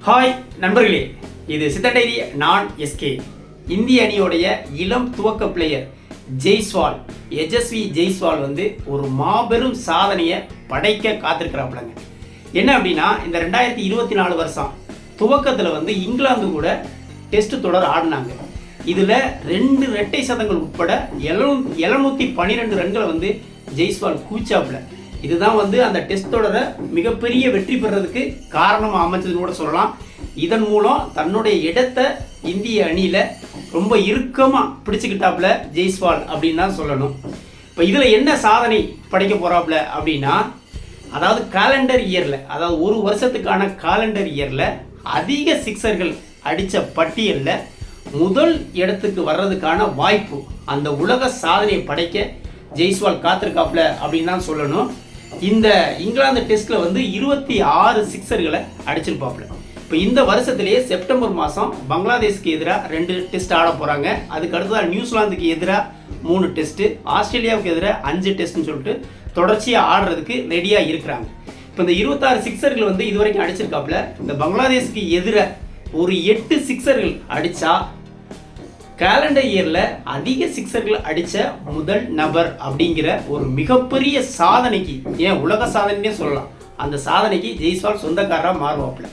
Hi நண்பர்களே, இது சித்தன் diary. நான் எஸ்கே. இந்திய அணியோடைய இளம் துவக்க பிளேயர் ஜெய்ஸ்வால், யசஸ்வி ஜெய்ஸ்வால் ஒரு மாபெரும் சாதனையை படைக்க காத்திருக்கிறாப்புலங்க. என்ன அப்படின்னா, இந்த 2024 வருஷம் துவக்கத்தில் இங்கிலாந்து கூட டெஸ்ட் தொடர் ஆடினாங்க. இதில் 2 இரட்டை சதங்கள் உட்பட 712 ரன்களை ஜெய்ஸ்வால் கூச்சாப்புல. இதுதான் அந்த டெஸ்ட் தொடரை மிகப்பெரிய வெற்றி பெறதுக்கு காரணமாக அமைச்சதுன்னு கூட சொல்லலாம். இதன் மூலம் தன்னுடைய இடத்தை இந்திய அணியில் ரொம்ப இறுக்கமாக பிடிச்சிக்கிட்டாப்புல ஜெய்ஸ்வால் அப்படின்னு தான் சொல்லணும். இப்போ இதில் என்ன சாதனை படைக்க போகிறாப்புல அப்படின்னா, அதாவது காலண்டர் இயரில், அதாவது ஒரு வருஷத்துக்கான காலண்டர் இயரில் அதிக சிக்ஸர்கள் அடித்த பட்டியலில் முதல் இடத்துக்கு வர்றதுக்கான வாய்ப்பு, அந்த உலக சாதனையை படைக்க ஜெய்ஸ்வால் காத்திருக்காப்புல அப்படின்னு தான் சொல்லணும். இந்த இங்கிலாந்து டெஸ்ட்டில் 26 சிக்ஸர்களை அடிச்சிருப்பாப்புல. இப்போ இந்த வருஷத்துலேயே செப்டம்பர் மாதம் பங்களாதேஷ்க்கு எதிராக 2 டெஸ்ட் ஆட போகிறாங்க. அதுக்கு அடுத்ததாக நியூசிலாந்துக்கு எதிராக 3 டெஸ்ட்டு, ஆஸ்திரேலியாவுக்கு எதிராக 5 டெஸ்ட்னு சொல்லிட்டு தொடர்ச்சியாக ஆடுறதுக்கு ரெடியாக இருக்கிறாங்க. இப்போ இந்த 26 சிக்ஸர்கள் இது வரைக்கும் அடிச்சிருக்காப்புல. இந்த பங்களாதேஷ்க்கு எதிராக ஒரு 8 சிக்ஸர்கள் அடித்தா கேலண்டர் இயரில் அதிக சிக்ஸர்கள் அடித்த முதல் நபர் அப்படிங்கிற ஒரு மிகப்பெரிய சாதனைக்கு, ஏன் உலக சாதனைன்னே சொல்லலாம், அந்த சாதனைக்கு ஜெய்ஸ்வால் சொந்தக்காரராக மாறுவாப்புல.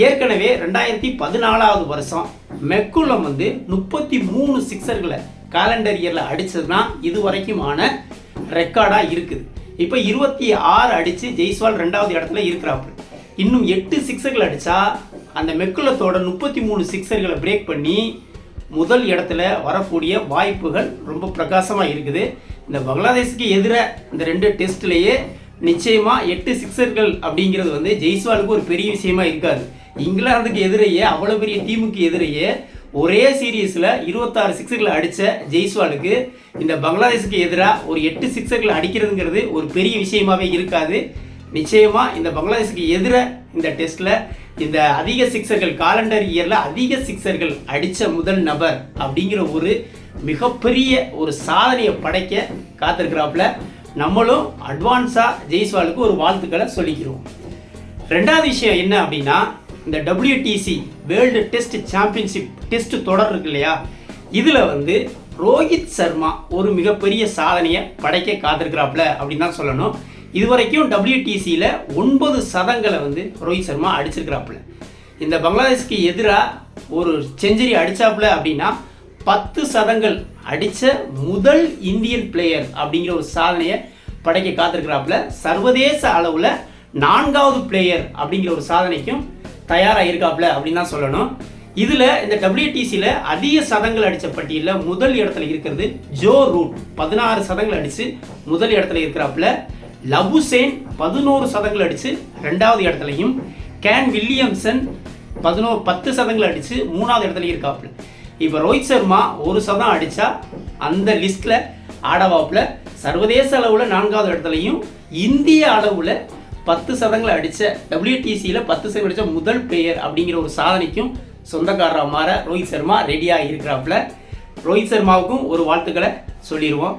ஏற்கனவே 2014 வருஷம் மெக்குலம் 33 சிக்ஸர்களை கேலண்டர் இயரில் அடித்ததுனா இது வரைக்குமான ரெக்கார்டாக இருக்குது. இப்போ 26 அடித்து ஜெய்ஸ்வால் 2வது இடத்துல இருக்கிறாப்புல. இன்னும் 8 சிக்ஸர்கள் அடித்தா அந்த மெக்குலத்தோட 33 சிக்ஸர்களை பிரேக் பண்ணி முதல் இடத்துல வரக்கூடிய வாய்ப்புகள் ரொம்ப பிரகாசமாக இருக்குது. இந்த பங்களாதேஷுக்கு எதிராக இந்த 2 டெஸ்ட்லேயே நிச்சயமாக 8 சிக்ஸர்கள் அப்படிங்கிறது ஜெய்ஸ்வாலுக்கு ஒரு பெரிய விஷயமா இருக்காது. இங்கிலாந்துக்கு எதிரையே, அவ்வளோ பெரிய டீமுக்கு எதிரையே ஒரே சீரீஸில் 26 சிக்ஸர்களை அடித்த ஜெய்ஸ்வாலுக்கு இந்த பங்களாதேஷுக்கு எதிராக ஒரு 8 சிக்ஸர்கள் அடிக்கிறதுங்கிறது ஒரு பெரிய விஷயமாகவே இருக்காது. நிச்சயமாக இந்த பங்களாதேஷுக்கு எதிராக இந்த டெஸ்ட்டில் இந்த அதிக சிக்ஸர்கள், காலண்டர் இயரில் அதிக சிக்ஸர்கள் அடித்த முதல் நபர் அப்படிங்கிற ஒரு மிகப்பெரிய ஒரு சாதனையை படைக்க காத்திருக்கிறாப்புல. நம்மளும் அட்வான்ஸாக ஜெய்ஸ்வாலுக்கு ஒரு வாழ்த்துக்களை சொல்லிக்கிறோம். 2வது விஷயம் என்ன அப்படின்னா, இந்த WTC world test championship test தொடர் இருக்கு இல்லையா, இதில் ரோஹித் சர்மா ஒரு மிகப்பெரிய சாதனையை படைக்க காத்திருக்கிறாப்புல அப்படின்னு தான் சொல்லணும். இதுவரைக்கும் WTCயில் 9 சதங்களை ரோஹித் சர்மா அடிச்சிருக்கிறாப்புல. இந்த பங்களாதேஷ்க்கு எதிராக ஒரு செஞ்சுரி அடித்தாப்புல அப்படின்னா 10 சதங்கள் அடித்த முதல் இந்தியன் பிளேயர் அப்படிங்கிற ஒரு சாதனையை படைக்க காத்திருக்கிறாப்புல. சர்வதேச அளவில் 4வது பிளேயர் அப்படிங்கிற ஒரு சாதனைக்கும் தயாராக இருக்காப்புல அப்படின்னு தான் சொல்லணும். இதில் இந்த WTCயில் அதிக சதங்கள் அடித்த பட்டியலில் முதல் இடத்துல இருக்கிறது ஜோ ரூட், 16 சதங்கள் அடித்து முதல் இடத்துல இருக்கிறாப்புல. லபுசேன் 11 சதங்கள் அடித்து 2வது இடத்துலையும், கேன் வில்லியம்சன் 10 சதங்கள் அடித்து 3வது இடத்துல இருக்காப்புல. இப்போ ரோஹித் சர்மா 1 சதம் அடித்தா அந்த லிஸ்ட்டில் ஆடவாப்புல. சர்வதேச அளவில் 4வது இடத்துலையும், இந்திய அளவில் 10 சதங்களை அடித்த, WTCயில் 10 சதங்கள் அடித்த முதல் பிளேயர் அப்படிங்கிற ஒரு சாதனைக்கும் சொந்தக்காரராக மாற ரோஹித் சர்மா ரெடியாக இருக்கிறாப்புல. ரோஹித் சர்மாவுக்கும் ஒரு வாழ்த்துக்களை சொல்லிடுவோம்.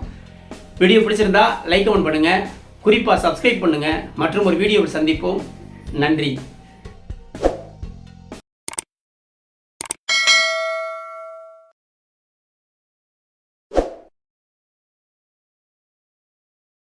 வீடியோ பிடிச்சிருந்தா லைக் கமெண்ட் பண்ணுங்கள், குறிப்பாக சப்ஸ்கிரைப் பண்ணுங்கள். மற்றும் ஒரு வீடியோவில் சந்திப்போம். நன்றி.